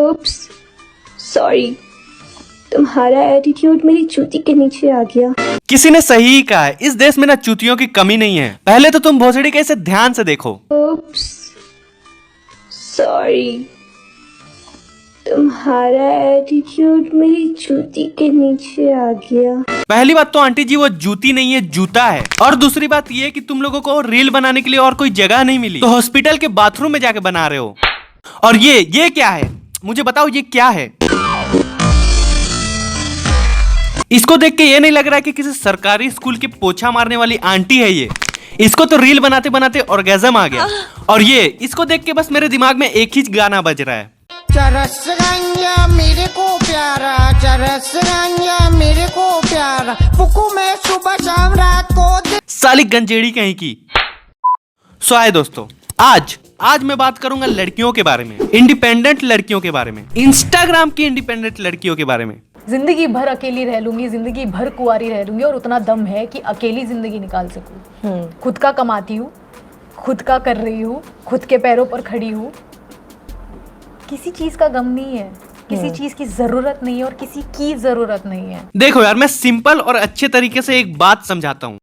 Oops, sorry, तुम्हारा attitude मेरी जूती के नीचे आ गया। किसी ने सही ही कहा है, इस देश में ना चूतियों की कमी नहीं है। पहले तो तुम भोसड़ी के इसे ध्यान से देखो। ओप्स, सॉरी, तुम्हारा एटीट्यूड मेरी जूती के नीचे आ गया। पहली बात तो आंटी जी वो जूती नहीं है, जूता है। और दूसरी बात ये कि तुम लोगों को रील बनाने के लिए और कोई जगह नहीं मिली, तो हॉस्पिटल के बाथरूम में जाके बना रहे हो। और ये क्या है, मुझे बताओ ये क्या है? इसको देख के ये नहीं लग रहा है कि किसी सरकारी स्कूल की पोछा मारने वाली आंटी है ये। इसको तो रील बनाते बनाते ऑर्गेज़म आ गया। और ये इसको देख के बस मेरे दिमाग में एक ही गाना बज रहा है, चरस गंजा मेरे को प्यारा, चरस गंजा मेरे को प्यारा, फुकू में सुबह शाम रात को। साली गंजेड़ी कहीं की। सो आए दोस्तों, आज मैं बात करूंगा लड़कियों के बारे में, इंडिपेंडेंट लड़कियों के बारे में, इंस्टाग्राम की इंडिपेंडेंट लड़कियों के बारे में। जिंदगी भर अकेली रह लूंगी, जिंदगी भर कुंवारी रह लूंगी और उतना दम है कि अकेली जिंदगी निकाल सकूं। खुद का कमाती हूँ, खुद का कर रही हूँ, खुद के पैरों पर खड़ी हूँ। किसी चीज का गम नहीं है, किसी चीज की जरूरत नहीं है और किसी की जरूरत नहीं है। देखो यार, मैं सिंपल और अच्छे तरीके से एक बात समझाता हूँ।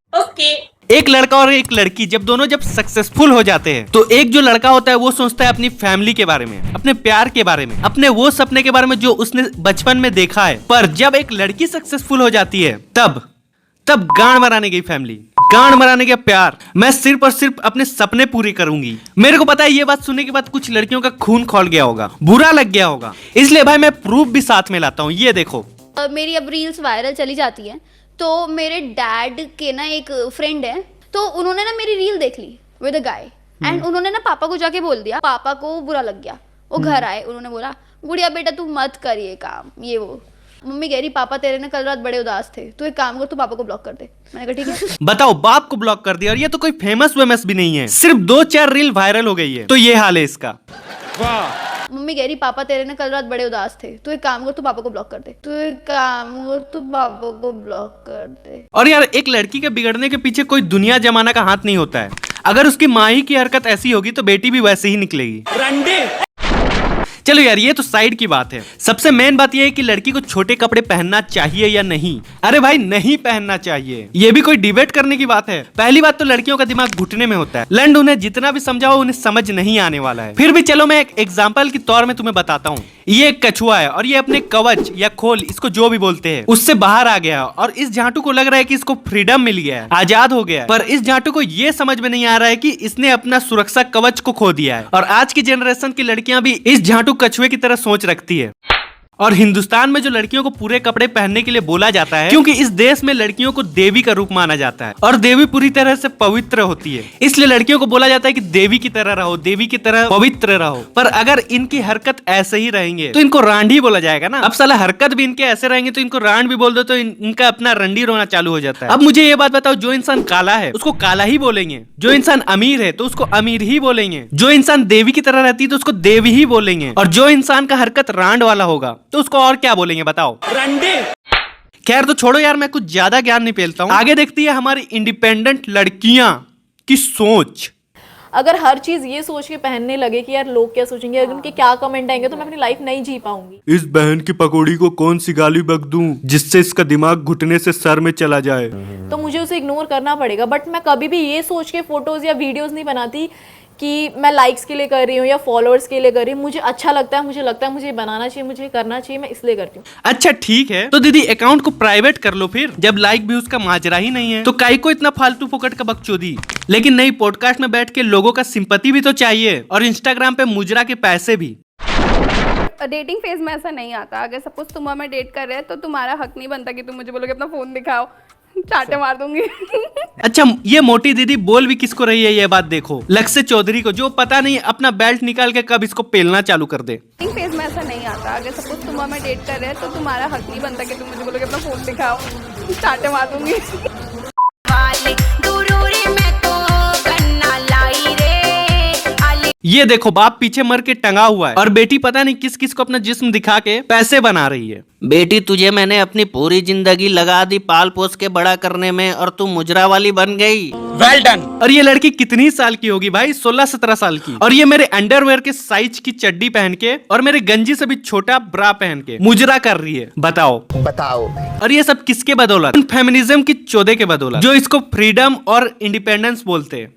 एक लड़का और एक लड़की जब सक्सेसफुल हो जाते हैं, तो एक जो लड़का होता है वो सोचता है अपनी फैमिली के बारे में, अपने प्यार के बारे में, अपने वो सपने के बारे में जो उसने बचपन में देखा है। पर जब एक लड़की सक्सेसफुल हो जाती है, तब गांड मराने गई फैमिली, गांड मराने गया प्यार, मैं सिर्फ और सिर्फ अपने सपने पूरे करूंगी। मेरे को पता है ये बात सुनने के बाद कुछ लड़कियों का खून खौल गया होगा, बुरा लग गया होगा, इसलिए भाई मैं प्रूफ भी साथ में लाता हूँ। ये देखो, मेरी अब रील्स वायरल चली जाती है, तो मेरे डैड के ना एक फ्रेंड है, तो उन्होंने ना मेरी रील देख ली विद अ गाय एंड उन्होंने ना पापा को जाके बोल दिया। पापा को बुरा लग गया, वो घर आए, उन्होंने बोला गुड़िया बेटा तू मत कर ये काम, ये वो। मम्मी कह रही पापा तेरे ने कल रात बड़े उदास थे, तू एक काम कर, तू पापा को ब्लॉक कर दे। मैंने कहा ठीक है। बताओ, बाप को ब्लॉक कर दिया, और ये तो कोई फेमस वेमस भी नहीं है, सिर्फ 2-4 रील वायरल हो गई है, तो ये हाल है इसका। मम्मी कह रही पापा तेरे ने कल रात बड़े उदास थे, तू एक काम कर, तू पापा को ब्लॉक कर दे, तू एक काम कर, तू पापा को ब्लॉक कर दे। और यार, एक लड़की के बिगड़ने के पीछे कोई दुनिया जमाना का हाथ नहीं होता है। अगर उसकी माँ ही की हरकत ऐसी होगी तो बेटी भी वैसे ही निकलेगी। चलो यार, ये तो साइड की बात है। सबसे मेन बात ये है कि लड़की को छोटे कपड़े पहनना चाहिए या नहीं। अरे भाई, नहीं पहनना चाहिए, ये भी कोई डिबेट करने की बात है? पहली बात तो लड़कियों का दिमाग घुटने में होता है, लंड उन्हें जितना भी समझाओ उन्हें समझ नहीं आने वाला है। फिर भी चलो मैं एक एग्जाम्पल के तौर में तुम्हें बताता हूँ। ये एक कछुआ है और ये अपने कवच या खोल, इसको जो भी बोलते हैं, उससे बाहर आ गया और इस झांटू को लग रहा है कि इसको फ्रीडम मिल गया है, आजाद हो गया है। पर इस झांटू को ये समझ में नहीं आ रहा है कि इसने अपना सुरक्षा कवच को खो दिया है। और आज की जनरेशन की लड़कियां भी इस झांटू कछुए की तरह सोच रखती है। और हिंदुस्तान में जो लड़कियों को पूरे कपड़े पहनने के लिए बोला जाता है, क्योंकि इस देश में लड़कियों को देवी का रूप माना जाता है और देवी पूरी तरह से पवित्र होती है, इसलिए लड़कियों को बोला जाता है कि देवी की तरह रहो, देवी की तरह पवित्र रहो। पर अगर इनकी हरकत ऐसे ही रहेंगे तो इनको रांडी बोला जाएगा ना। अब साला हरकत भी इनके ऐसे रहेंगे तो इनको रांड भी बोल दो तो इनका अपना रंडी रोना चालू हो जाता है। अब मुझे ये बात बताओ, जो इंसान काला है उसको काला ही बोलेंगे, जो इंसान अमीर है तो उसको अमीर ही बोलेंगे, जो इंसान देवी की तरह रहती है तो उसको देवी ही बोलेंगे, और जो इंसान का हरकत रांड वाला होगा तो उसको और क्या बोलेंगे बताओ? रंडे। खैर तो छोड़ो यार, मैं कुछ ज्यादा ज्ञान नहीं पेलता हूँ। आगे देखती है हमारी इंडिपेंडेंट लड़कियां की सोच। अगर हर चीज ये सोच के पहनने लगे कि यार लोग क्या सोचेंगे, अगर उनके क्या कमेंट आएंगे, तो मैं अपनी लाइफ नहीं जी पाऊंगी। इस बहन की पकौड़ी को कौन सी गाली बक दूं जिससे इसका दिमाग घुटने से सर में चला जाए, तो मुझे उसे इग्नोर करना पड़ेगा। बट मैं कभी भी ये सोच के फोटोज या वीडियोस नहीं बनाती कि मैं लाइक्स के लिए कर रही हूँ या फॉलोअर्स के लिए कर रही हूँ। मुझे अच्छा लगता है, मुझे लगता है मुझे बनाना चाहिए, मुझे करना चाहिए, मैं इसलिए करती हूँ। अच्छा ठीक है, तो दीदी अकाउंट को प्राइवेट कर लो फिर, जब लाइक व्यूज का माजरा ही नहीं है तो काई को इतना फालतू फोकट का बकचोदी। लेकिन नहीं, पॉडकास्ट में बैठ के लोगों का सिंपैथी भी तो चाहिए, और इंस्टाग्राम पे मुजरा के पैसे भी। डेटिंग फेज में ऐसा नहीं आता। अगर सपोज तुम और मैं डेट कर रहे हैं तो तुम्हारा हक नहीं बनता कि तुम मुझे बोलोगे अपना फोन दिखाओ, चाटे मार दूंगी। अच्छा, ये मोटी दीदी बोल भी किसको रही है ये बात देखो, लक्ष्य चौधरी को, जो पता नहीं अपना बेल्ट निकाल के कब इसको पेलना चालू कर दे। डेटिंग फेज में ऐसा नहीं आता। अगर सपोज तुम और मैं डेट कर रहे हैं तो तुम्हारा हक नहीं बनता कि तुम मुझे बोलोगे अपना फोन दिखाओ, चाटे मार दूंगी। ये देखो बाप पीछे मर के टंगा हुआ है और बेटी पता नहीं किस किस को अपना जिस्म दिखा के पैसे बना रही है। बेटी तुझे मैंने अपनी पूरी जिंदगी लगा दी पाल पोस के बड़ा करने में और तू मुजरा वाली बन गई। Well done. और ये लड़की कितनी साल की होगी भाई? 16-17 साल की। और ये मेरे अंडरवेयर के साइज की चड्डी पहन के और मेरे गंजी से भी छोटा ब्रा पहन के मुजरा कर रही है। बताओ। और ये सब किसके बदौलत? फेमिनिज्म की चौदे के बदौलत, जो इसको फ्रीडम और इंडिपेंडेंस बोलते हैं।